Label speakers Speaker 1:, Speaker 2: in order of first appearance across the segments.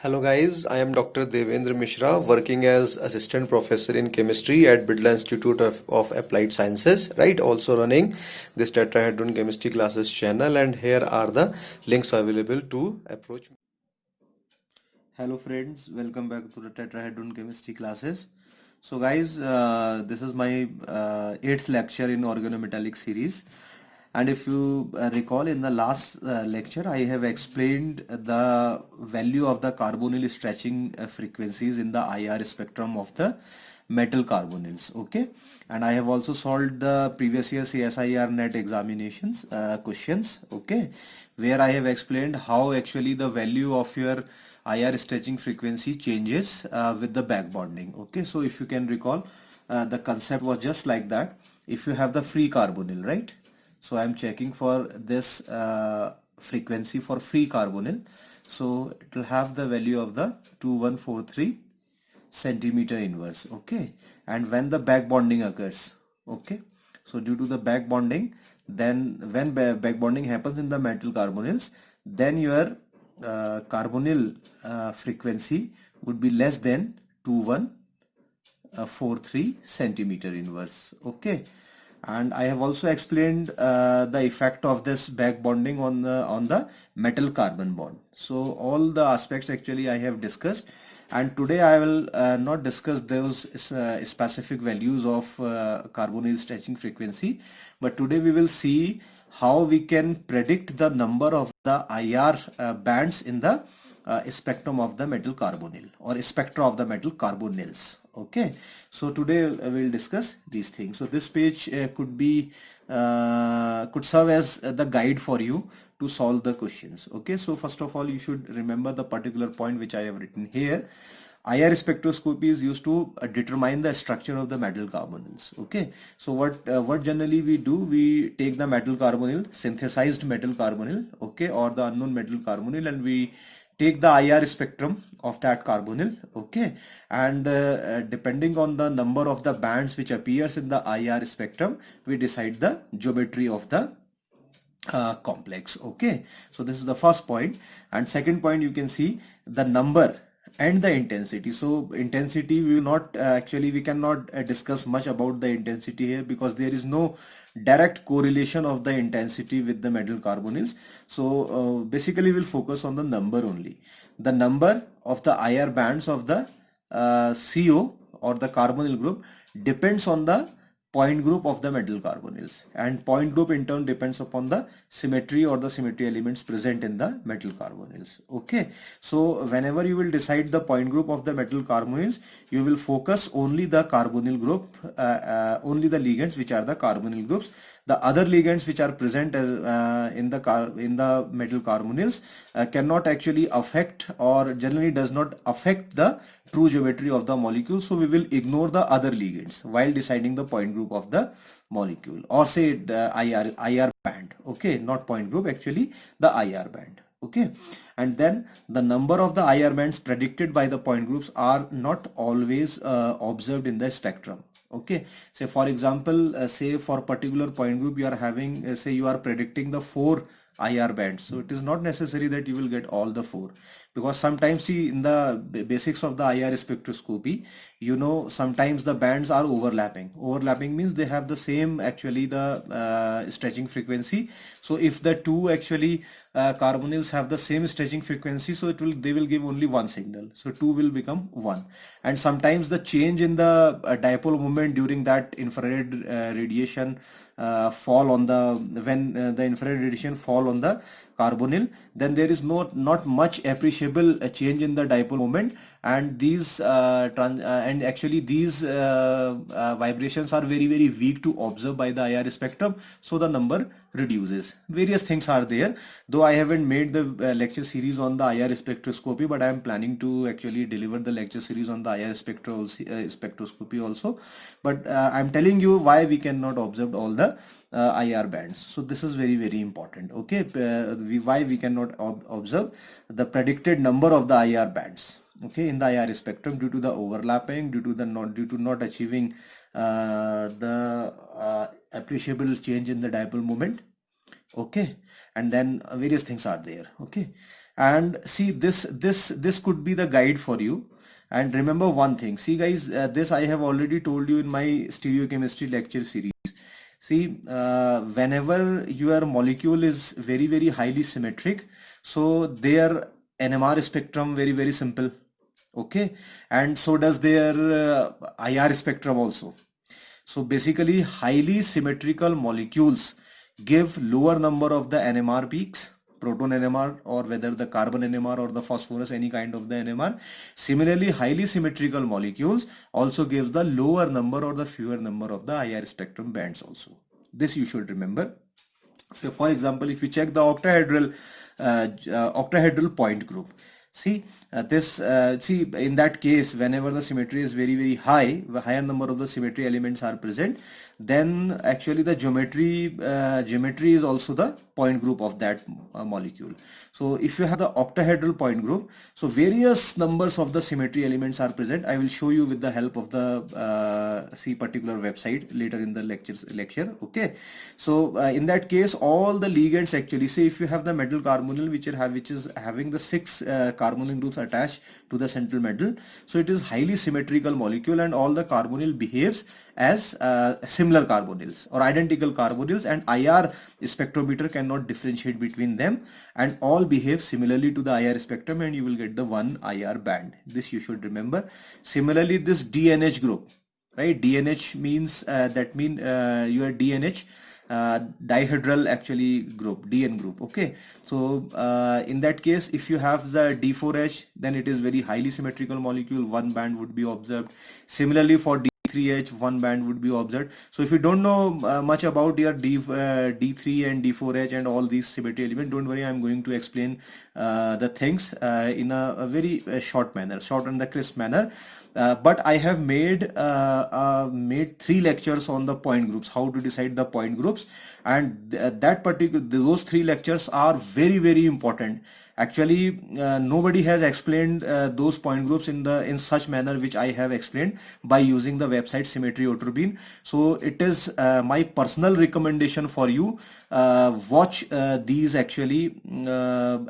Speaker 1: Hello guys, I am Dr. Devendra Mishra, working as Assistant Professor in Chemistry at Bidla Institute of Applied Sciences, right? Also running this Tetrahedron Chemistry Classes channel, and here are the links available to approach me. Hello friends, welcome back to the Tetrahedron Chemistry Classes. So guys, this is my 8th lecture in organometallic series. And if you recall, in the last lecture, I have explained the value of the carbonyl stretching frequencies in the IR spectrum of the metal carbonyls. Okay, and I have also solved the previous year CSIR-NET examinations questions. Okay, where I have explained how actually the value of your IR stretching frequency changes with the back bonding. Okay, so if you can recall, the concept was just like that. If you have the free carbonyl, right? So I'm checking for this frequency for free carbonyl. So it will have the value of the 2143 centimeter inverse. Okay, and when the back bonding occurs, okay, so due to the back bonding, then when back bonding happens in the metal carbonyls, then your carbonyl frequency would be less than 2143 centimeter inverse. Okay, and I have also explained the effect of this back bonding on the metal carbon bond. So all the aspects actually I have discussed, and today I will not discuss those specific values of carbonyl stretching frequency, but today we will see how we can predict the number of the IR bands in the spectrum of the metal carbonyl or spectra of the metal carbonyls. Okay, so today we'll discuss these things. So this page could serve as the guide for you to solve the questions. Okay, so first of all, you should remember the particular point which I have written here. IR spectroscopy is used to determine the structure of the metal carbonyls. Okay, so what generally we do, we take the metal carbonyl, synthesized metal carbonyl, okay, or the unknown metal carbonyl, and we take the IR spectrum of that carbonyl. Okay, and depending on the number of the bands which appears in the IR spectrum, we decide the geometry of the complex. Okay, so this is the first point, and second point, you can see the number and the intensity. So intensity, we will not actually we cannot discuss much about the intensity here, because there is no direct correlation of the intensity with the metal carbonyls. So basically we'll focus on the number only. The number of the IR bands of the CO or the carbonyl group depends on the point group of the metal carbonyls, and point group in turn depends upon the symmetry or the symmetry elements present in the metal carbonyls. Okay, so whenever you will decide the point group of the metal carbonyls, you will focus only the carbonyl group, only the ligands which are the carbonyl groups. The other ligands which are present in the metal carbonyls cannot actually affect, or generally does not affect, the true geometry of the molecule. So we will ignore the other ligands while deciding the point group of the molecule, or say the IR band. Okay, not point group, actually the IR band. Okay, and then the number of the IR bands predicted by the point groups are not always observed in the spectrum. Okay, say for example, say for particular point group you are having, say you are predicting the 4 IR bands, so it is not necessary that you will get all the 4, because sometimes, see, in the basics of the IR spectroscopy, you know, sometimes the bands are overlapping means they have the same, actually, the stretching frequency. So if the two actually carbonyls have the same stretching frequency, so they will give only one signal, so two will become one. And sometimes the change in the dipole moment during that infrared radiation fall on the when the infrared radiation fall on the carbonyl, then there is not much appreciable change in the dipole moment, and these and actually these vibrations are very weak to observe by the IR spectrum, so the number reduces. Various things are there, though I haven't made the lecture series on the IR spectroscopy, but I am planning to actually deliver the lecture series on the IR spectroscopy also. But I'm telling you why we cannot observe all the IR bands. So this is very important. Okay, why we cannot observe the predicted number of the IR bands, okay, in the IR spectrum, due to the overlapping, due to not achieving the appreciable change in the dipole moment. Okay, and then various things are there. Okay, And see, this could be the guide for you. And remember one thing, see guys, this I have already told you in my stereochemistry lecture series. See, whenever your molecule is very highly symmetric, so their NMR spectrum very simple. Okay, and so does their IR spectrum also. So basically, highly symmetrical molecules give lower number of the NMR peaks, proton NMR, or whether the carbon NMR or the phosphorus, any kind of the NMR. Similarly, highly symmetrical molecules also gives the lower number or the fewer number of the IR spectrum bands also. This you should remember. So for example, if you check the octahedral point group, see see in that case, whenever the symmetry is very high, the higher number of the symmetry elements are present, then actually the geometry is also the point group of that molecule. So if you have the octahedral point group, so various numbers of the symmetry elements are present. I will show you with the help of the particular website later in the lecture. Okay, so in that case, all the ligands actually, say if you have the metal carbonyl which is having the 6 carbonyl groups attached to the central metal, so it is highly symmetrical molecule, and all the carbonyl behaves as similar carbonyls or identical carbonyls, and IR spectrometer cannot differentiate between them, and all behave similarly to the IR spectrum, and you will get the one IR band. This you should remember. Similarly, this DNH group, right? DNH means your DNH dihedral actually group, DN group. Okay, so in that case, if you have the D4H, then it is very highly symmetrical molecule, one band would be observed. Similarly for D3H, one band would be observed. So if you don't know much about your D3 and D4H and all these symmetry elements, don't worry, I'm going to explain the things in a very short manner, short and the crisp manner. But I have made 3 lectures on the point groups, how to decide the point groups, and those 3 lectures are very important. Actually, nobody has explained those point groups in such manner which I have explained by using the website Symmetry Oturbine. So it is my personal recommendation for you. Watch these actually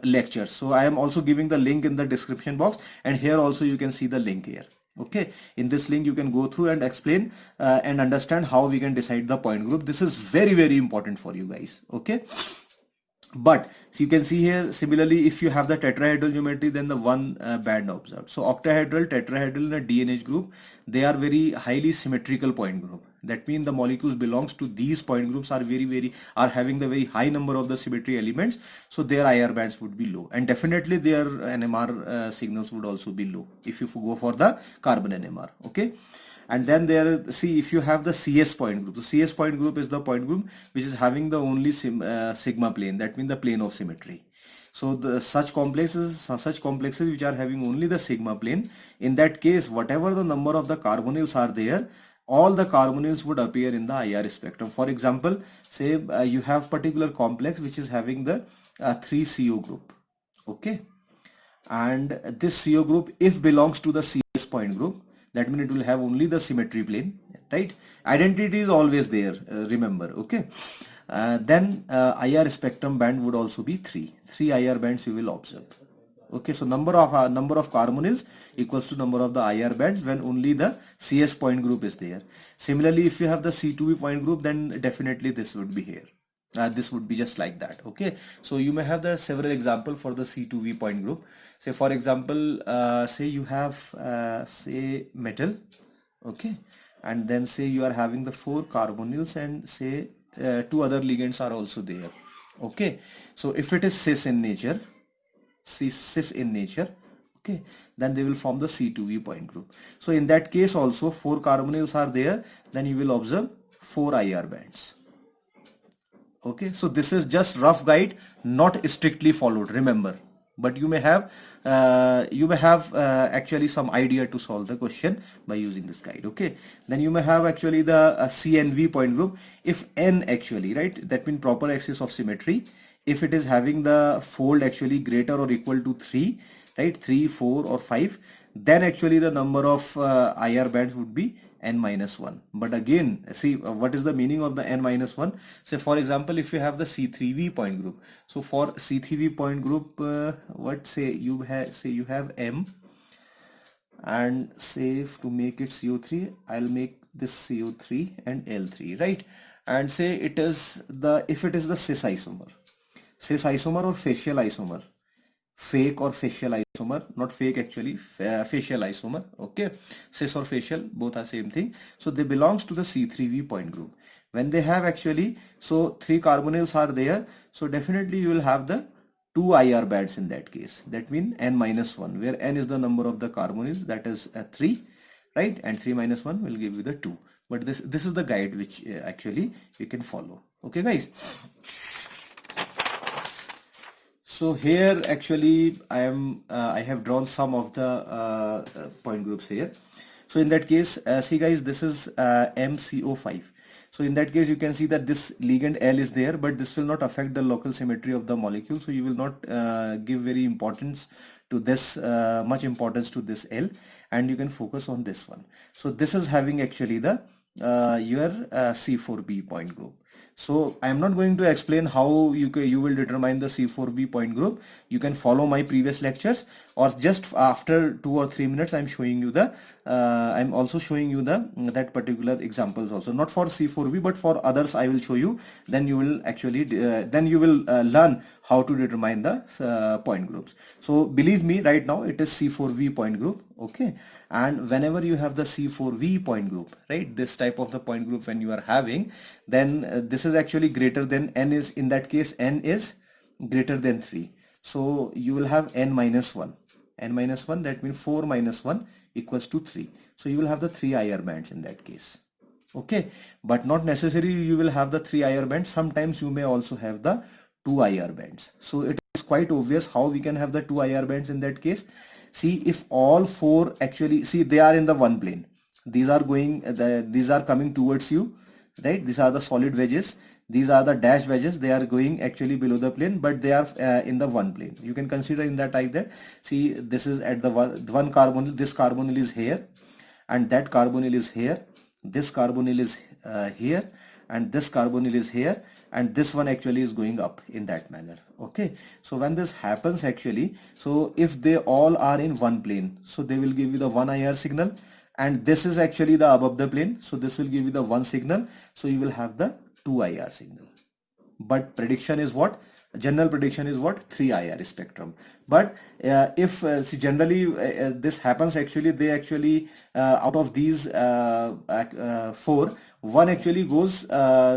Speaker 1: lectures. So I am also giving the link in the description box, and here also you can see the link here. Okay, in this link you can go through and explain and understand how we can decide the point group. This is very important for you guys. Okay, but so you can see here, similarly, if you have the tetrahedral geometry, then the one band observed. So octahedral, tetrahedral, and a DNH group, they are very highly symmetrical point group. That means the molecules belongs to these point groups are having the very high number of the symmetry elements. So their IR bands would be low, and definitely their NMR signals would also be low if you go for the carbon NMR. Okay. And then see, if you have the CS point group, the CS point group is the point group which is having the only sigma plane, that means the plane of symmetry. So such complexes which are having only the sigma plane, in that case, whatever the number of the carbonyls are there, all the carbonyls would appear in the IR spectrum. For example, say you have particular complex which is having the 3 CO group. Okay, and this CO group, if belongs to the CS point group, that means it will have only the symmetry plane, right? Identity is always there, remember. Okay, then IR spectrum band would also be 3 IR bands you will observe. Okay, so number of carbonyls equals to number of the IR bands when only the CS point group is there. Similarly, if you have the C2V point group, then definitely this would be here. This would be just like that. Okay, so you may have the several example for the C2V point group. Say for example, say you have say metal. Okay, and then say you are having the 4 carbonyls, and say 2 other ligands are also there. Okay, so if it is cis in nature, okay, then they will form the C2V point group. So in that case also 4 carbonyls are there, then you will observe 4 IR bands. Okay, so this is just rough guide, not strictly followed, remember, but you may have actually some idea to solve the question by using this guide. Okay, then you may have actually the CNV point group. If N actually, right, that means proper axis of symmetry, if it is having the fold actually greater or equal to 3, right, 3, 4 or 5, then actually the number of IR bands would be n minus 1. But again, see what is the meaning of the n minus 1? Say for example, if you have the C3v point group. So for C3v point group, what say you have M, and say to make it CO3, I'll make this CO3 and L3, right? And say it is the, if it is the cis isomer or facial isomer, fake or facial isomer, not fake actually, facial isomer, okay? Cis or facial, both are same thing. So they belongs to the C3v point group. When they have actually, so 3 carbonyls are there, so definitely you will have the 2 IR bands in that case. That means n minus 1, where n is the number of the carbonyls, that is 3, right? And 3 minus 1 will give you the 2. But this is the guide which actually you can follow. Okay guys. So here actually I have drawn some of the point groups here. So in that case, see guys, this is MCO5. So in that case, you can see that this ligand L is there, but this will not affect the local symmetry of the molecule. So you will not give very importance to this, much importance to this L, and you can focus on this one. So this is having actually the your C4b point group. So I am not going to explain how you will determine the C4b point group. You can follow my previous lectures, or just after 2 or 3 minutes I'm showing you the I'm also showing you the that particular examples also, not for C4b but for others I will show you. Then you will actually learn how to determine the point groups. So believe me, right now it is C4v point group, okay? And whenever you have the C4v point group, right, this type of the point group when you are having, then this is actually greater than n, is in that case n is greater than 3. So you will have n minus 1. N minus 1, that means 4 minus 1 equals to 3. So you will have the 3 IR bands in that case. Okay, but not necessarily you will have the 3 IR bands. Sometimes you may also have the 2 IR bands. So it is quite obvious how we can have the 2 IR bands in that case. See, if all 4 actually, see, they are in the one plane. These are going, these are coming towards you, right? These are the solid wedges. These are the dash wedges. They are going actually below the plane, but they are in the one plane. You can consider in that type that, see, this is at the one carbonyl. This carbonyl is here, and that carbonyl is here. This carbonyl is here, and this carbonyl is here, and this one actually is going up in that manner. Okay, so when this happens actually, so if they all are in one plane, so they will give you the 1 IR signal, and this is actually the above the plane, so this will give you the 1 signal, so you will have the 2 IR signal. But prediction is what? General prediction is what? 3 IR spectrum. But if see, generally this happens actually, they actually out of these 4, one actually goes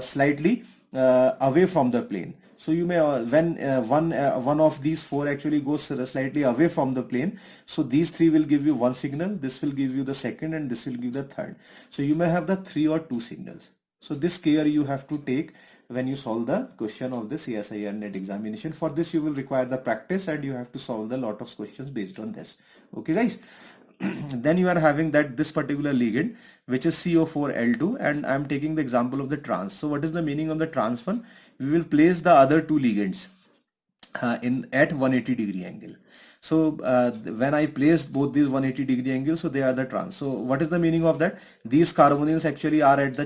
Speaker 1: slightly away from the plane. So you may when one of these 4 actually goes slightly away from the plane, so these 3 will give you 1 signal, this will give you the second, and this will give the third. So you may have the 3 or 2 signals. So this care you have to take when you solve the question of the CSIR-NET examination. For this you will require the practice, and you have to solve the lot of questions based on this. Okay guys. Then you are having that this particular ligand which is CO4L2, and I am taking the example of the trans. So what is the meaning of the trans one? We will place the other 2 ligands in at 180-degree angle. So when I placed both these 180-degree angles, so they are the trans. So what is the meaning of that? These carbonyls actually are at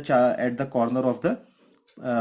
Speaker 1: the corner of the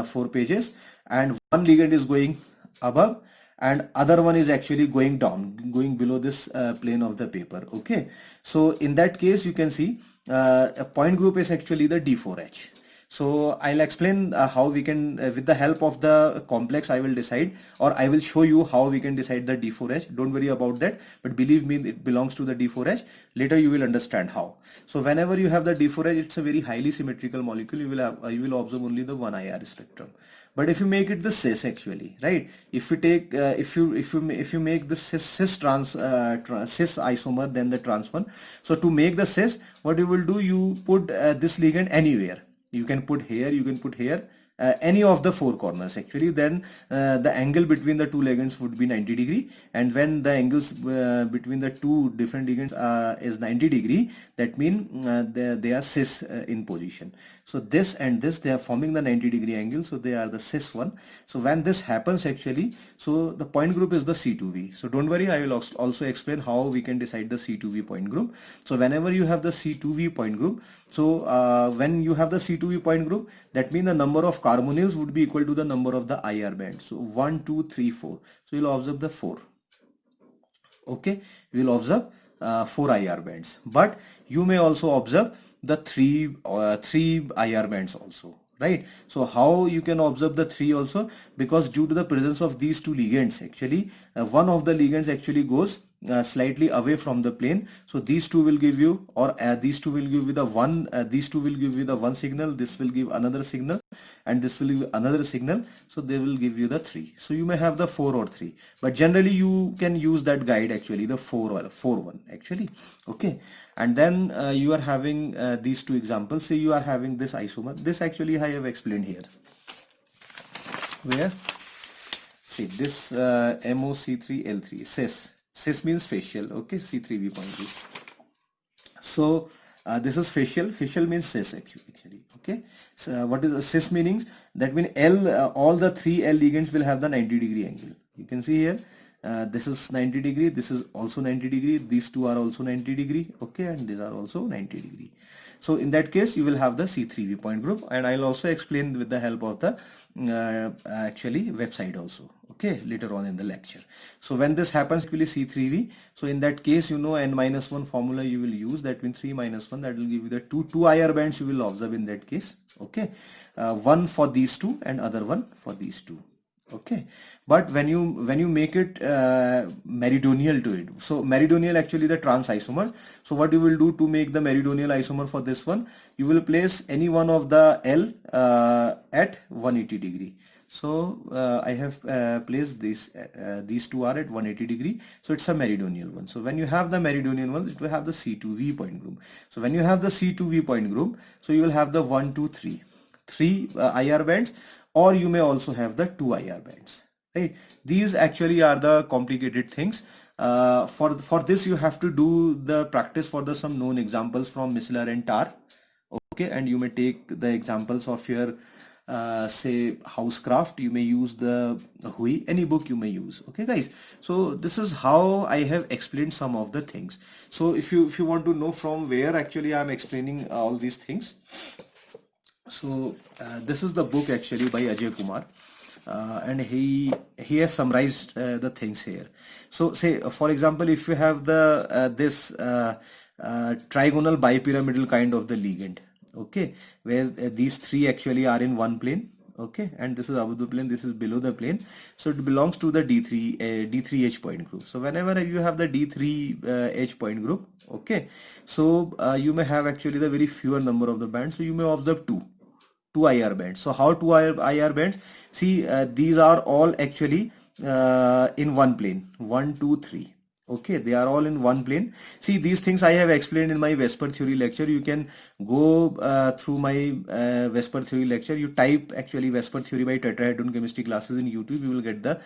Speaker 1: 4 pages, and one ligand is going above and other one is actually going down, going below this plane of the paper. Okay, so in that case you can see a point group is actually the D4H. So I'll explain how we can, with the help of the complex, I will decide, or I will show you how we can decide the D4H. Don't worry about that, but believe me, it belongs to the D4H. Later you will understand how. So whenever you have the D4H, it's a very highly symmetrical molecule. You will observe only the 1 IR spectrum. But if you make it the cis actually, right? If you take if you make the cis isomer, then the trans one. So to make the cis, what you will do, you put this ligand anywhere. You can put here, you can put here, any of the four corners actually, then the angle between the two ligands would be 90 degree, and when the angles between the two different ligands is 90 degree, that means they are cis in position. So this and this, they are forming the 90 degree angle, so they are the cis one. So when this happens actually, so the point group is the C2V. So don't worry, I will also explain how we can decide the C2V point group. So whenever you have the C2V point group, so when you have the C2V point group, that means the number of carbonyls would be equal to the number of the IR bands. So 1, 2, 3, 4. So you'll observe the 4. Okay, we will observe 4 IR bands, but you may also observe the three IR bands also, right? So how you can observe the 3 also, because due to the presence of these two ligands actually, one of the ligands actually goes slightly away from the plane, so these two will give you, or these two will give you the one, these two will give you the one signal, this will give another signal, and this will give another signal, so they will give you the 3. So you may have the 4 or 3, but generally you can use that guide actually, the 4 or 4 one actually. Okay, and then you are having these two examples. Say you are having this isomer, this actually I have explained here, where see this MOC3L3 cis means facial. Okay, C3V point group. So this is facial means cis actually. Okay, so what is the cis meanings? That means all the 3 L ligands will have the 90 degree angle. You can see here, this is 90 degree, this is also 90 degree, these two are also 90 degree. Okay, and these are also 90 degree. So in that case you will have the C3V point group, and I'll also explain with the help of the actually website also, okay, later on in the lecture. So when this happens actually C3V, so in that case, you know, n-1 formula you will use, that means 3 minus 1, that will give you the two IR bands you will observe in that case. Okay, one for these two and other one for these two. Okay, but when you make it meridional to it, so meridional actually the trans isomers, so what you will do to make the meridional isomer for this one, you will place any one of the L at 180 degree. So I have placed this, these two are at 180 degree, so it's a meridional one. So when you have the meridional one, it will have the C2V point group. So when you have the C2V point group, so you will have the 1, 2, 3 IR bands, or you may also have the 2 IR bands, right? These actually are the complicated things. For this you have to do the practice for the some known examples from Missler and Tar. Okay, and you may take the examples of your say housecraft, you may use the Hui, any book you may use. Okay guys, so this is how I have explained some of the things. So if you want to know from where actually I am explaining all these things, so this is the book actually by Ajay Kumar, and he has summarized the things here. So say for example, if you have the this trigonal bipyramidal kind of the ligand, okay, where these three actually are in one plane, okay, and this is above the plane, this is below the plane, so it belongs to the D3H point group. So whenever you have the D3H point group, okay, so you may have actually the very fewer number of the bands, so you may observe two IR bands. So how two IR bands? See, these are all actually in one plane, 1, 2, 3. Okay, they are all in one plane. See, these things I have explained in my Vesper theory lecture. You can go through my Vesper theory lecture. You type actually Vesper theory by tetrahedron chemistry classes in YouTube. You will get the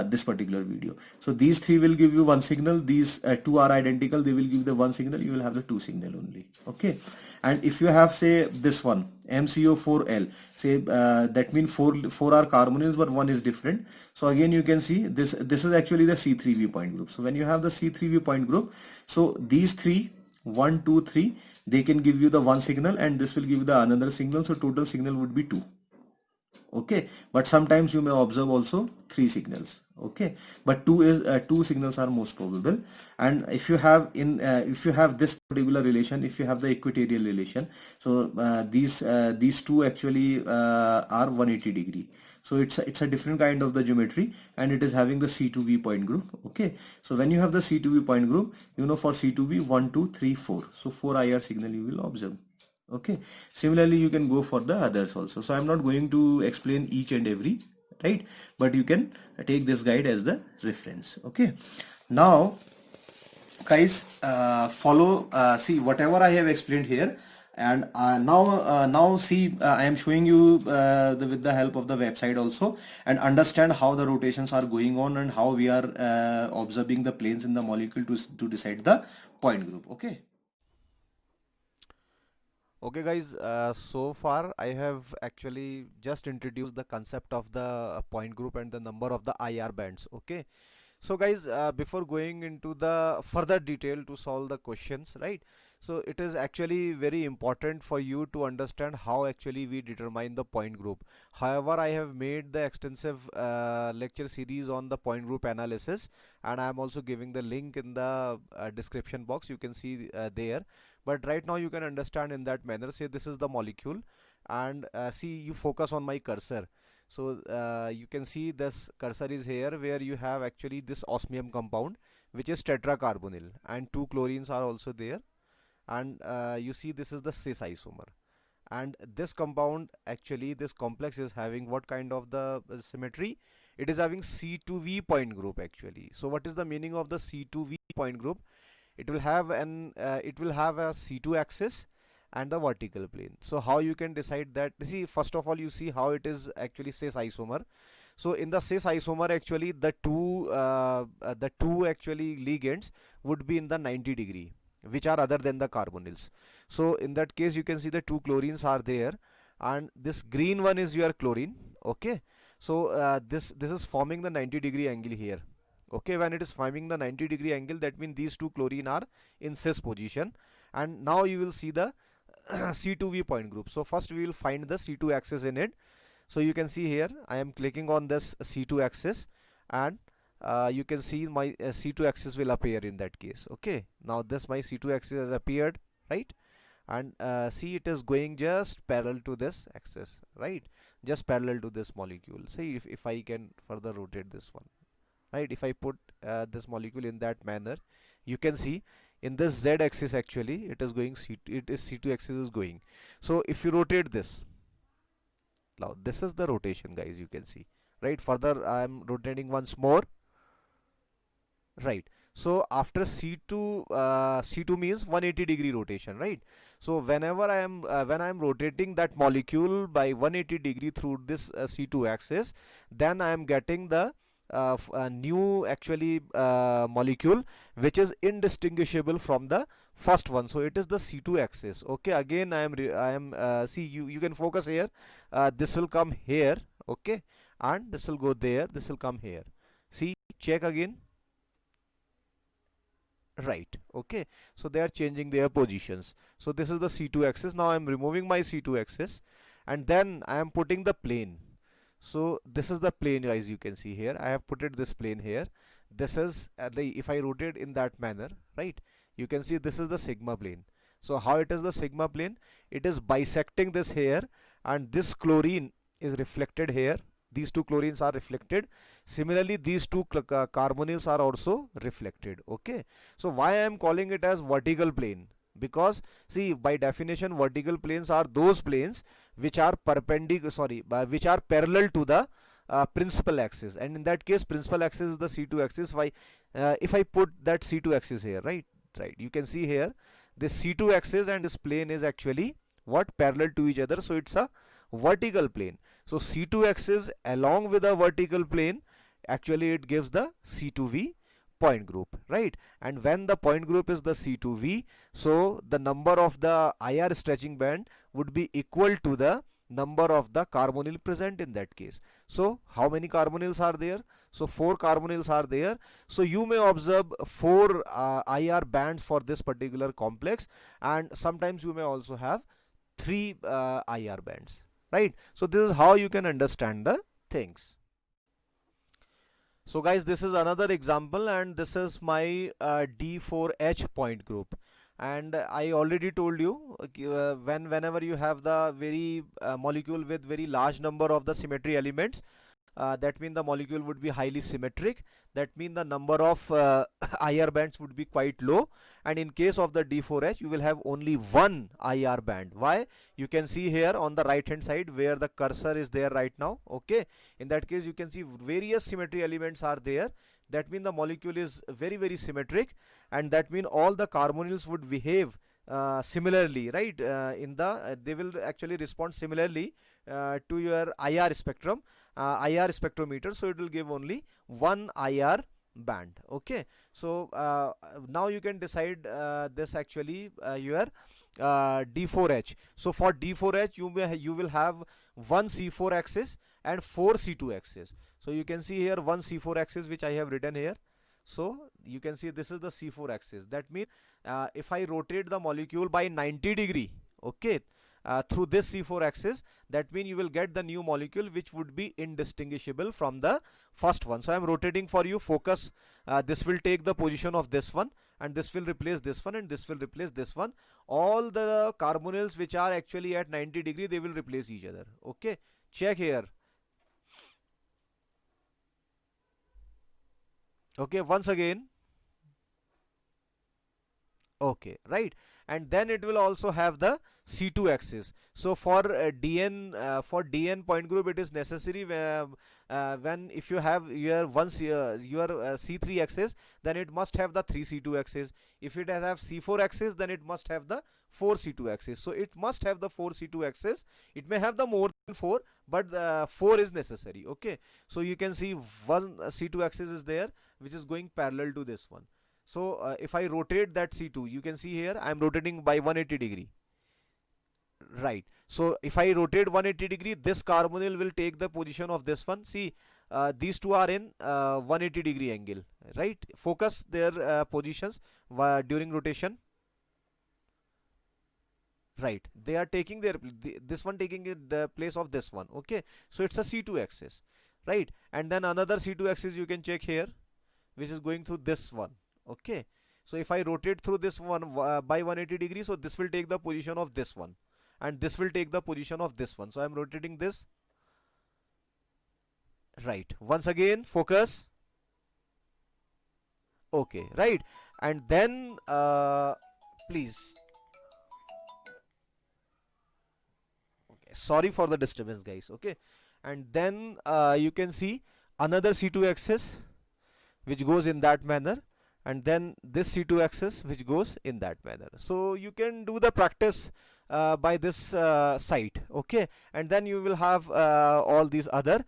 Speaker 1: this particular video. So these three will give you one signal. These two are identical. They will give the one signal. You will have the two signal only. Okay, and if you have say this one MCO4L, say that means four are carbonyls, but one is different. So again you can see this is actually the C3V point group. So when you have the C3V point group, so these three, 1, 2, 3, they can give you the one signal, and this will give you the another signal, so total signal would be 2. Okay, but sometimes you may observe also 3 signals. Okay, but two signals are most probable. And if you have if you have this particular relation, if you have the equatorial relation, so these two actually are 180 degree. So it's a different kind of the geometry, and it is having the C2V point group. Okay, so when you have the C2V point group, you know, for C2V 1, 2, 3, 4, so 4 IR signal you will observe. Okay, similarly you can go for the others also. So I'm not going to explain each and every, right, but you can take this guide as the reference. Okay, now guys, follow, see whatever I have explained here, And now see, I am showing you with the help of the website also, and understand how the rotations are going on and how we are observing the planes in the molecule to decide the point group. Okay.
Speaker 2: Okay guys, so far I have actually just introduced the concept of the point group and the number of the IR bands. Okay, so guys, before going into the further detail to solve the questions, right? So it is actually very important for you to understand how actually we determine the point group. However, I have made the extensive lecture series on the point group analysis, and I am also giving the link in the description box. You can see there. But right now you can understand in that manner. Say this is the molecule, and see, you focus on my cursor. So you can see this cursor is here where you have actually this osmium compound, which is tetracarbonyl, and two chlorines are also there. And you see this is the cis isomer. And this compound, actually this complex is having what kind of the symmetry? It is having C2V point group actually. So what is the meaning of the C2V point group? It will have a C2 axis and the vertical plane. So how you can decide that? See, first of all, you see how it is actually cis isomer. So in the cis isomer, actually the two actually ligands would be in the 90-degree, which are other than the carbonyls. So in that case, you can see the two chlorines are there, and this green one is your chlorine. Okay, so this is forming the 90-degree angle here. Okay, when it is forming the 90-degree angle, that means these two chlorine are in cis position. And now you will see the C2V point group. So first we will find the C2 axis in it. So you can see here I am clicking on this C2 axis, and you can see my C2 axis will appear in that case. Okay, now this my C2 axis has appeared, right? And see, it is going just parallel to this axis, right? Just parallel to this molecule. See if I can further rotate this one, right? If I put this molecule in that manner, you can see in this Z axis actually it is going it is C2 axis is going. So if you rotate this, now this is the rotation, guys, you can see, right? Further I am rotating once more, right? So after C2, C2 means 180-degree rotation, right? So whenever I am when I am rotating that molecule by 180-degree through this C2 axis, then I am getting the a new actually molecule which is indistinguishable from the first one. So it is the C2 axis. Okay, again I am see, you can focus here. This will come here, okay, and this will go there, this will come here. See, check again. Right, okay, so they are changing their positions. So this is the C2 axis. Now I am removing my C2 axis, and then I am putting the plane. So this is the plane, guys, you can see here I have put it this plane here. This is if I rotate in that manner, right, you can see this is the sigma plane. So how it is the sigma plane? It is bisecting this here, and this chlorine is reflected here. These two chlorines are reflected. Similarly, these two carbonyls are also reflected. Okay, so why I am calling it as vertical plane? Because see, by definition, vertical planes are those planes which are perpendicular, sorry, which are parallel to the principal axis, and in that case principal axis is the C2 axis. Why? If I put that C2 axis here, right, you can see here this C2 axis and this plane is actually what, parallel to each other. So it's a vertical plane. So C2 axis along with a vertical plane, actually it gives the C2V point group, right? And when the point group is the C2V, so the number of the IR stretching band would be equal to the number of the carbonyl present in that case. So how many carbonyls are there? So 4 carbonyls are there. So you may observe 4 IR bands for this particular complex, and sometimes you may also have 3 IR bands, right? So this is how you can understand the things. So guys, this is another example, and this is my D4H point group. And I already told you, whenever you have the very molecule with very large number of the symmetry elements, that means the molecule would be highly symmetric. That means the number of IR bands would be quite low, and in case of the D4H you will have only one IR band. Why? You can see here on the right hand side where the cursor is there right now. Okay, in that case you can see various symmetry elements are there. That means the molecule is very symmetric, and that means all the carbonyls would behave similarly, right? In the they will actually respond similarly to your IR spectrum, IR spectrometer. So it will give only one IR band. Okay, so now you can decide this actually your D4H. So for D4H, you will have one C4 axis and four C2 axis. So you can see here one C4 axis which I have written here. So you can see this is the C4 axis. That means if I rotate the molecule by 90 degree, okay, through this C4 axis, that means you will get the new molecule which would be indistinguishable from the first one. So I am rotating for you. Focus. This will take the position of this one, and this will replace this one, and this will replace this one. All the carbonyls which are actually at 90 degree, they will replace each other. Okay, check here. Okay, once again. Okay, right. And then it will also have the C2 axis. So for DN point group, it is necessary when if you have your C3 axis, then it must have the 3 C2 axis. If it has have C4 axis, then it must have the 4 C2 axis. So it must have the 4 C2 axis. It may have the more than 4, but 4 is necessary. Okay, so you can see one C2 axis is there which is going parallel to this one. So if I rotate that C2, you can see here I am rotating by 180 degree. Right. So if I rotate 180 degree, this carbonyl will take the position of this one. See, these two are in 180 degree angle. Right. Focus their positions during rotation. Right. They are taking their this one taking the place of this one. Okay. So it's a C2 axis. Right. And then another C2 axis you can check here, which is going through this one. Okay, so if I rotate through this one by 180 degrees, so this will take the position of this one, and this will take the position of this one. So I'm rotating this. Right. Once again, focus. Okay, right. And then please, okay, sorry for the disturbance, guys. Okay, and then you can see another C2 axis which goes in that manner, and then this C2 axis which goes in that manner. So you can do the practice by this site. Okay, and then you will have all these other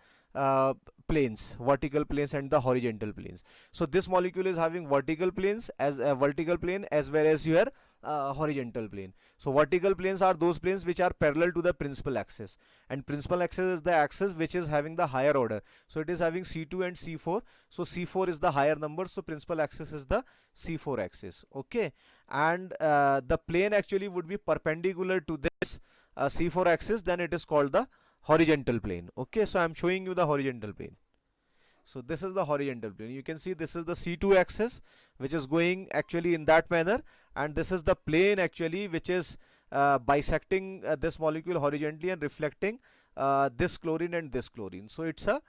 Speaker 2: planes, vertical planes and the horizontal planes. So this molecule is having vertical planes as a vertical plane as well as your horizontal plane. So vertical planes are those planes which are parallel to the principal axis, and principal axis is the axis which is having the higher order. So it is having C2 and C4. So C4 is the higher number, so principal axis is the C4 axis. Okay, and the plane actually would be perpendicular to this C4 axis, then it is called the horizontal plane. Okay, so I am showing you the horizontal plane. So this is the horizontal plane. You can see this is the C2 axis which is going actually in that manner, and this is the plane actually which is bisecting this molecule horizontally and reflecting this chlorine and this chlorine. So it's a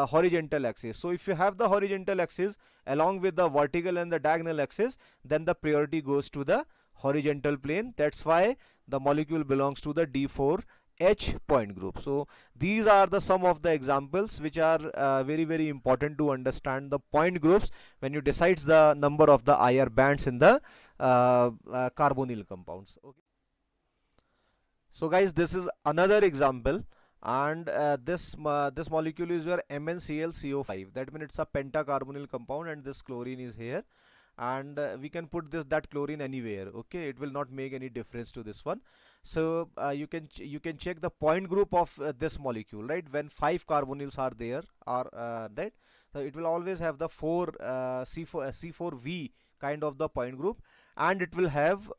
Speaker 2: horizontal axis. So if you have the horizontal axis along with the vertical and the diagonal axis, then the priority goes to the horizontal plane. That's why the molecule belongs to the D4H point group. So these are the some of the examples which are very important to understand the point groups when you decides the number of the IR bands in the carbonyl compounds. Okay. So guys, this is another example, and this molecule is your MnClCO5. That means it's a pentacarbonyl compound, and this chlorine is here, and we can put that chlorine anywhere. Okay, it will not make any difference to this one. So you can check the point group of this molecule, right? When 5 carbonyls are there, are right, so it will always have the 4 C4V kind of the point group, and it will have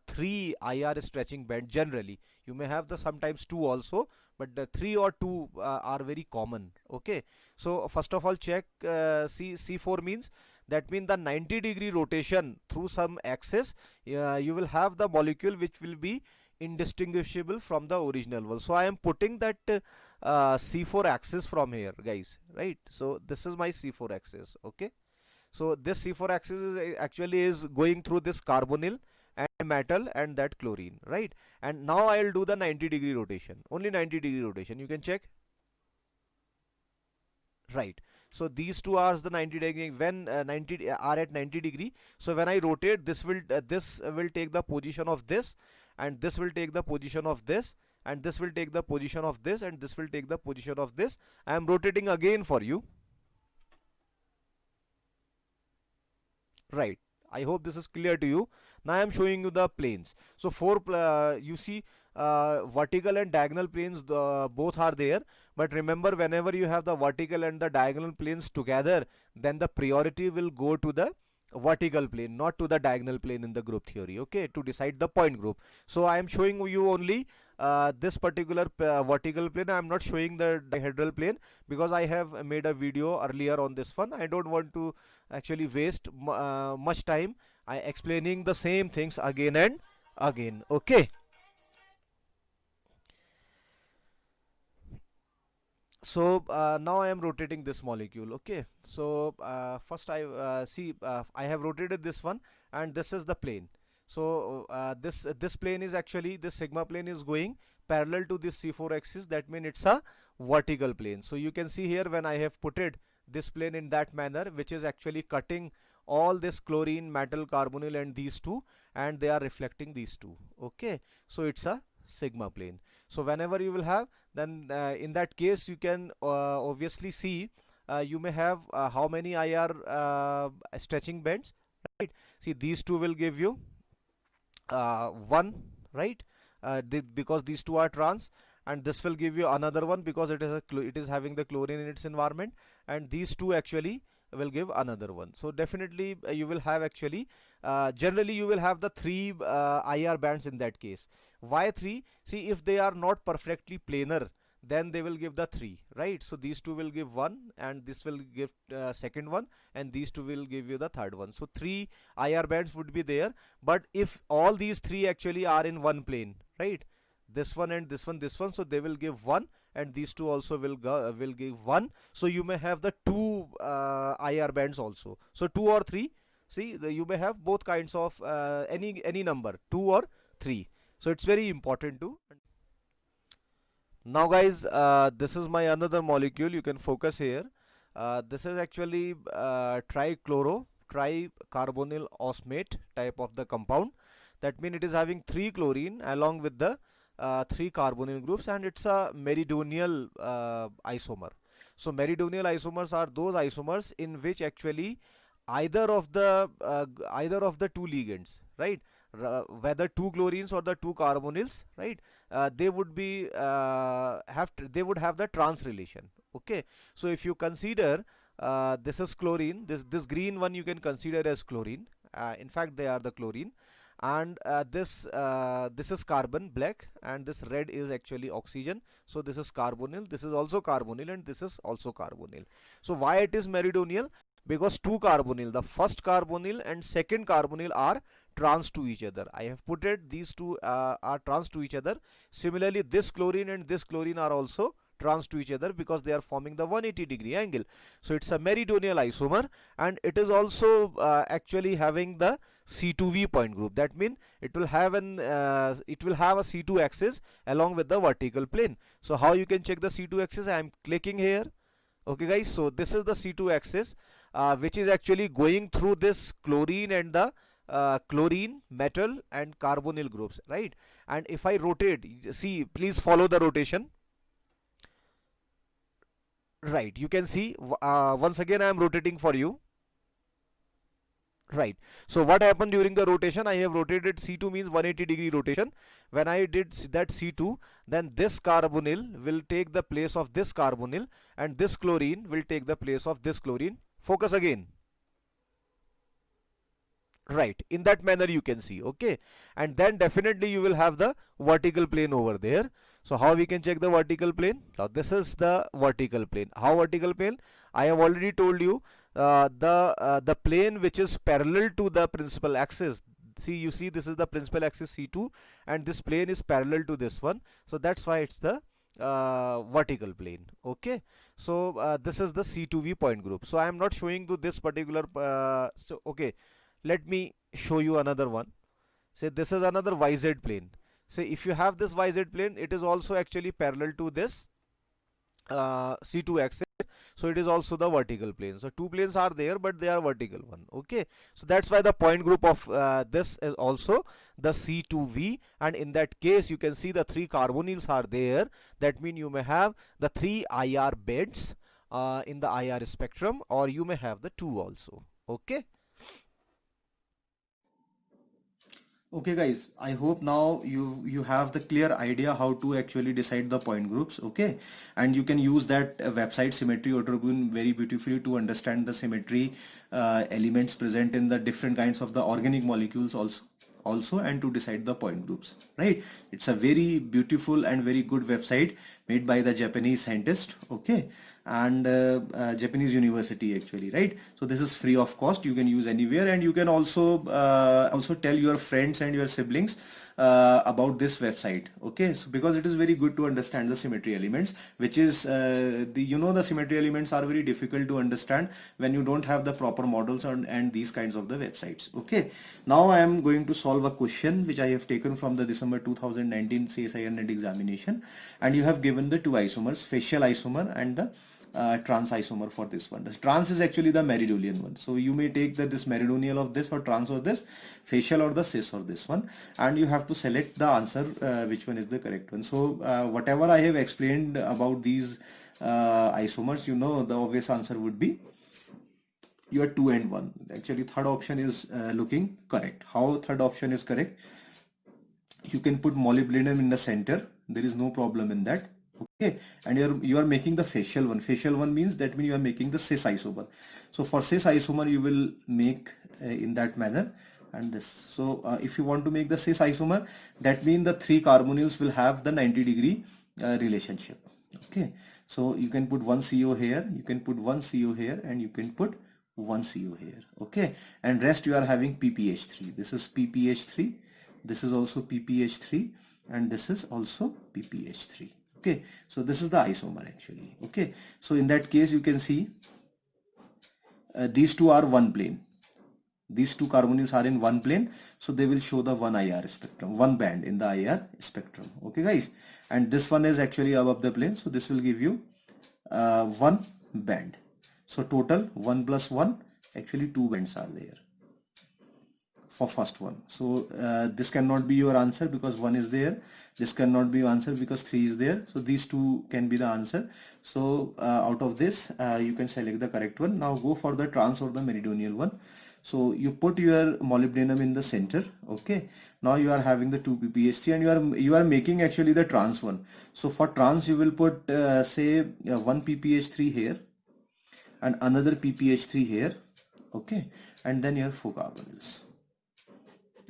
Speaker 2: 3 IR stretching band. Generally you may have the sometimes 2 also, but the 3 or 2 are very common. Okay, so first of all check C4 means, that means the 90-degree rotation through some axis, you will have the molecule which will be indistinguishable from the original one. So I am putting that C4 axis from here, guys, right? So this is my C4 axis. Okay, so this C4 axis is actually is going through this carbonyl and metal and that chlorine, right? And now I'll do the 90-degree rotation, only 90-degree rotation. You can check. Right. So these two are the 90 degree. When 90 are at 90 degree, so when I rotate, this will take the position of this, and this will take the position of this, and this will take the position of this, and this will take the position of this. I am rotating again for you. Right. I hope this is clear to you. Now I am showing you the planes. So you see vertical and diagonal planes, both are there. But remember, whenever you have the vertical and the diagonal planes together, then the priority will go to the vertical plane, not to the diagonal plane in the group theory, okay, to decide the point group. So I am showing you only this particular vertical plane. I am not showing the dihedral plane because I have made a video earlier on this one. I don't want to actually waste much time I explaining the same things again and again, okay. So now I am rotating this molecule, okay. So first I have rotated this one, and this is the plane. So this plane is actually, this sigma plane is going parallel to this C4 axis. That means it's a vertical plane. So you can see here, when I have put it this plane in that manner, which is actually cutting all this chlorine, metal, carbonyl, and these two, and they are reflecting these two, okay. So it's a sigma plane. So whenever you will have, then in that case you can obviously see, you may have how many IR stretching bands, right? See, these two will give you one, right? Because these two are trans, and this will give you another one because it is having the chlorine in its environment, and these two actually will give another one. So definitely you will have actually generally you will have the three IR bands in that case. Why three? See, if they are not perfectly planar, then they will give the three, right? So these two will give one, and this will give second one, and these two will give you the third one. So three IR bands would be there. But if all these three actually are in one plane, right, this one and this one, so they will give one, and these two also will give one. So you may have the two IR bands also. So two or three. See, you may have both kinds of any number, two or three. So it's very important to. Now guys, this is my another molecule. You can focus here. This is actually tricarbonyl osmate type of the compound. That means it is having 3 chlorine along with the 3 carbonyl groups, and it's a meridional isomer. So meridional isomers are those isomers in which actually either of the two ligands, right, whether two chlorines or the two carbonyls, right, they would be they would have the trans relation, okay. So if you consider this is chlorine, this green one you can consider as chlorine, in fact they are the chlorine, and this is carbon black, and this red is actually oxygen. So this is carbonyl, this is also carbonyl, and this is also carbonyl. So why it is meridional? Because two carbonyl, the first carbonyl and second carbonyl, are trans to each other. I have put it, these two are trans to each other. Similarly, this chlorine and this chlorine are also trans to each other because they are forming the 180-degree angle. So it's a meridional isomer, and it is also actually having the C2V point group. That means it will have a C2 axis along with the vertical plane. So how you can check the C2 axis? I am clicking here. Okay guys, so this is the C2 axis which is actually going through this chlorine and the chlorine, metal, and carbonyl groups, right? And if I rotate, see, please follow the rotation. Right, you can see once again I am rotating for you. Right, so what happened during the rotation? I have rotated, C2 means 180-degree rotation. When I did that C2, then this carbonyl will take the place of this carbonyl, and this chlorine will take the place of this chlorine. Focus again. Right, in that manner you can see, okay. And then definitely you will have the vertical plane over there. So how we can check the vertical plane? Now this is the vertical plane. How vertical plane? I have already told you, the plane which is parallel to the principal axis. See, you see, this is the principal axis C2, and this plane is parallel to this one. So that's why it's the vertical plane, okay. So this is the C2V point group. So I am not showing to this particular okay, let me show you another one. Say this is another YZ plane. Say if you have this YZ plane, it is also actually parallel to this C2 axis, so it is also the vertical plane. So two planes are there, but they are vertical one. Okay, so that's why the point group of this is also the C2V, and in that case you can see the three carbonyls are there. That means you may have the three IR beds in the IR spectrum, or you may have the two also. Okay.
Speaker 1: Okay guys, I hope now you have the clear idea how to actually decide the point groups, okay? And you can use that website Symmetry very beautifully to understand the symmetry elements present in the different kinds of the organic molecules also and to decide the point groups, right? It's a very beautiful and very good website made by the Japanese scientist, okay, and Japanese university actually, right? So this is free of cost, you can use anywhere, and you can also tell your friends and your siblings about this website, okay? So because it is very good to understand the symmetry elements, which is the symmetry elements are very difficult to understand when you don't have the proper models and these kinds of the websites, okay? Now I am going to solve a question which I have taken from the December 2019 CSIR-NET examination, and you have given the two isomers, facial isomer and the trans isomer for this one. The trans is actually the meridional one, so you may take this meridional of this or trans or this, facial or the cis or this one, and you have to select the answer which one is the correct one. So whatever I have explained about these isomers, the obvious answer would be your 2 and 1. Actually third option is looking correct. How third option is correct? You can put molybdenum in the center, there is no problem in that, okay? And you are making the facial one means that means you are making the cis isomer. So for cis isomer you will make in that manner, and this. So if you want to make the cis isomer, that means the three carbonyls will have the 90-degree relationship, okay? So you can put one CO here, you can put one CO here, and you can put one CO here, okay? And rest you are having PPH3. This is PPH3, this is also PPH3, and this is also PPH3, okay? So this is the isomer actually, okay? So in that case you can see these two are one plane, these two carbonyls are in one plane, so they will show the one IR spectrum, one band in the IR spectrum, okay guys? And this one is actually above the plane, so this will give you one band. So total 1 plus 1, actually two bands are there for first one. So this cannot be your answer because 1 is there, this cannot be your answer because 3 is there, so these two can be the answer. So out of this you can select the correct one. Now go for the trans or the meridional one. So you put your molybdenum in the center, okay? Now you are having the 2 ppH3 and you are making actually the trans one. So for trans you will put say 1 ppH3 here and another ppH3 here, okay? And then your 4 carbonyls,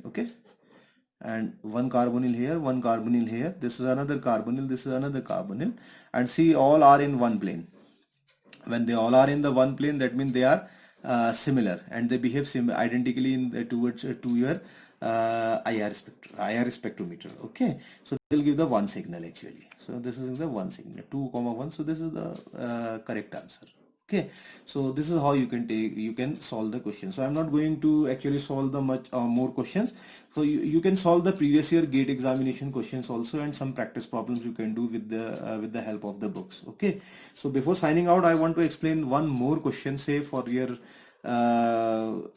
Speaker 1: okay? And one carbonyl here, one carbonyl here, this is another carbonyl, this is another carbonyl, and see all are in one plane. When they all are in the one plane, that means they are similar and they behave identically in towards to your IR spectrometer, okay? So they will give the one signal actually. So this is the one signal, 2, 1, so this is the correct answer, okay? So this is how you can solve the question. So I'm not going to actually solve the much more questions. So you can solve the previous year gate examination questions also, and some practice problems you can do with the help of the books, okay? So before signing out, I want to explain one more question, say for your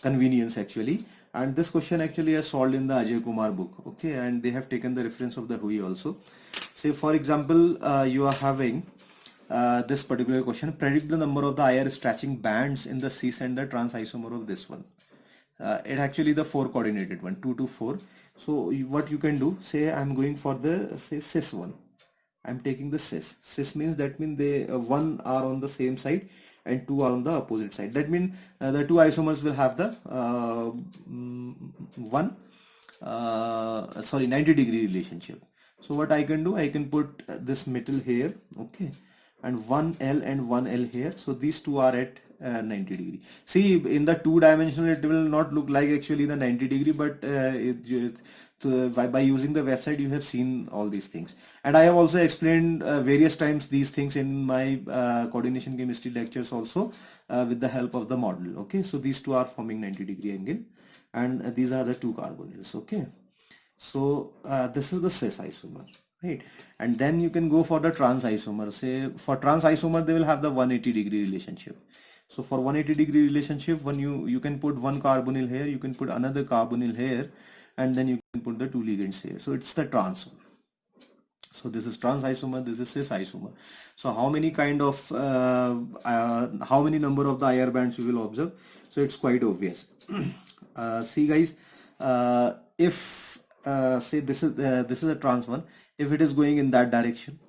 Speaker 1: convenience actually. And this question actually is solved in the Ajay Kumar book, okay? And they have taken the reference of the Hui also. Say for example you are having this particular question: predict the number of the IR stretching bands in the cis and the trans isomer of this one. It actually the 4 coordinated one, 2 to 4. So what you can do, say I'm going for the say cis one, I'm taking the cis. Cis means that means they one are on the same side and two are on the opposite side. That means the two isomers will have the one 90-degree relationship. So what I can do, I can put this metal here, okay, and one L and one L here. So these two are at 90-degree. See, in the two-dimensional it will not look like actually the 90-degree, but by using the website you have seen all these things. And I have also explained various times these things in my coordination chemistry lectures also with the help of the model, okay? So these two are forming 90-degree angle, and these are the two carbonyls, okay? So this is the cis isomer, right? And then you can go for the trans isomer. Say for trans isomer, they will have the 180-degree relationship. So for 180-degree relationship, when you can put one carbonyl here, you can put another carbonyl here, and then you can put the two ligands here. So it's the trans one. So this is trans isomer, this is cis isomer. So how many kind of how many number of the IR bands you will observe? So it's quite obvious. See guys, if say this is a trans one, if it is going in that direction,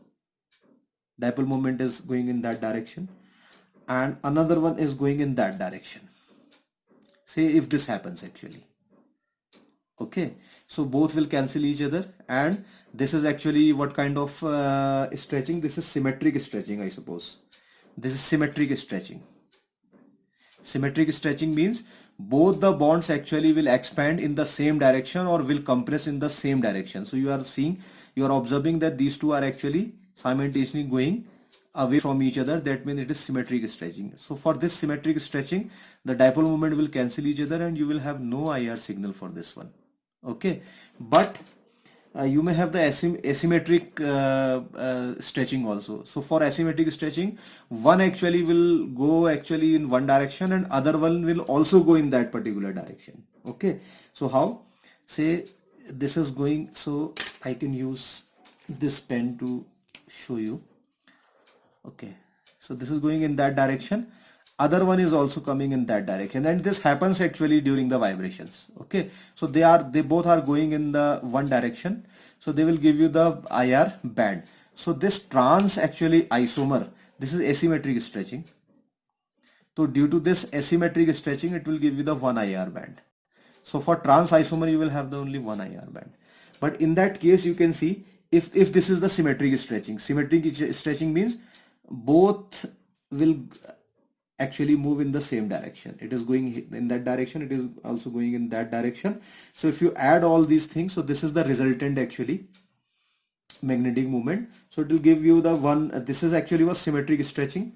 Speaker 1: dipole moment is going in that direction, and another one is going in that direction. Say if this happens actually. Okay, so both will cancel each other, and this is actually what kind of stretching? This is symmetric stretching, I suppose. This is symmetric stretching. Symmetric stretching means both the bonds actually will expand in the same direction or will compress in the same direction. So you are seeing, you are observing that these two are actually simultaneously going away from each other. That means it is symmetric stretching. So for this symmetric stretching, the dipole moment will cancel each other and you will have no IR signal for this one. Okay, but you may have the asymmetric stretching also. So for asymmetric stretching, one actually will go actually in one direction and other one will also go in that particular direction. Okay, so how? Say this is going, so I can use this pen to show you. Okay, so this is going in that direction, other one is also coming in that direction, and this happens actually during the vibrations. Okay, so they both are going in the one direction, so they will give you the IR band. So this trans actually isomer, this is asymmetric stretching. So due to this asymmetric stretching, it will give you the one IR band. So for trans isomer, you will have the only one IR band. But in that case, you can see if this is the symmetric stretching means both will actually move in the same direction. It is going in that direction, it is also going in that direction. So if you add all these things, so this is the resultant actually magnetic moment. So it will give you the one, this is actually was symmetric stretching.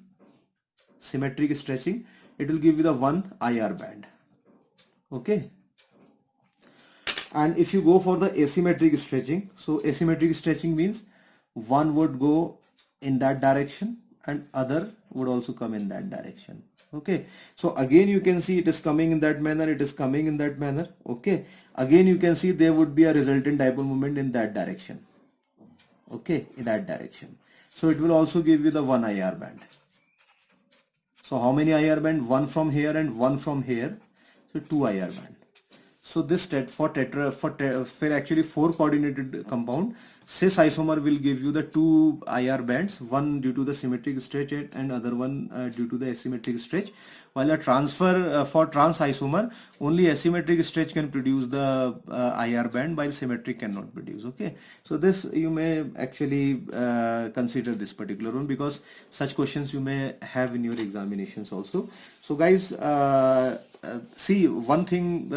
Speaker 1: It will give you the one IR band. Okay, and if you go for the asymmetric stretching, so asymmetric stretching means one would go in that direction and other would also come in that direction. Okay, so again you can see it is coming in that manner, it is coming in that manner. Okay, again you can see there would be a resultant dipole moment in that direction. Okay, in that direction, so it will also give you the one IR band. So how many IR band? One from here and one from here, so two IR band. So this for actually four coordinated compound, cis isomer will give you the two IR bands, one due to the symmetric stretch and other one due to the asymmetric stretch. While a transfer for trans isomer, only asymmetric stretch can produce the IR band, while symmetric cannot produce. Okay, so this you may actually consider this particular one, because such questions you may have in your examinations also. So guys, see one thing,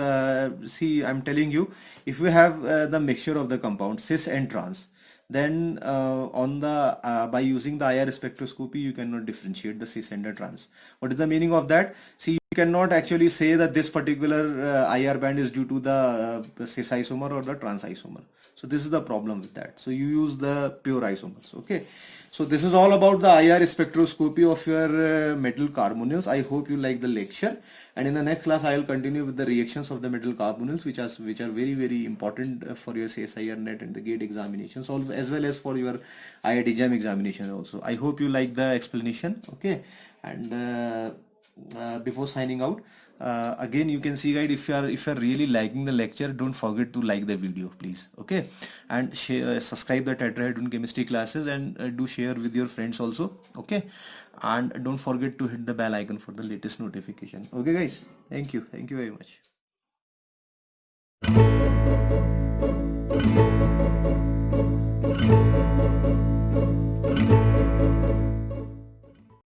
Speaker 1: see I'm telling you, if you have the mixture of the compound cis and trans, then on the by using the IR spectroscopy you cannot differentiate the cis and the trans. What is the meaning of that? See, you cannot actually say that this particular IR band is due to the cis isomer or the trans isomer. So this is the problem with that. So you use the pure isomers. Okay, so this is all about the IR spectroscopy of your metal carbonyls. I hope you like the lecture, and in the next class I will continue with the reactions of the metal carbonyls, which are very important for your CSIR-NET and the gate examinations, as well as for your IIT JAM examination also. I hope you like the explanation. Okay, and before signing out, again you can see, guys, if you are really liking the lecture, don't forget to like the video, please. Okay, and share, subscribe the Tetrahedron chemistry classes, and do share with your friends also. Okay, and don't forget to hit the bell icon for the latest notification. Okay guys, thank you very much.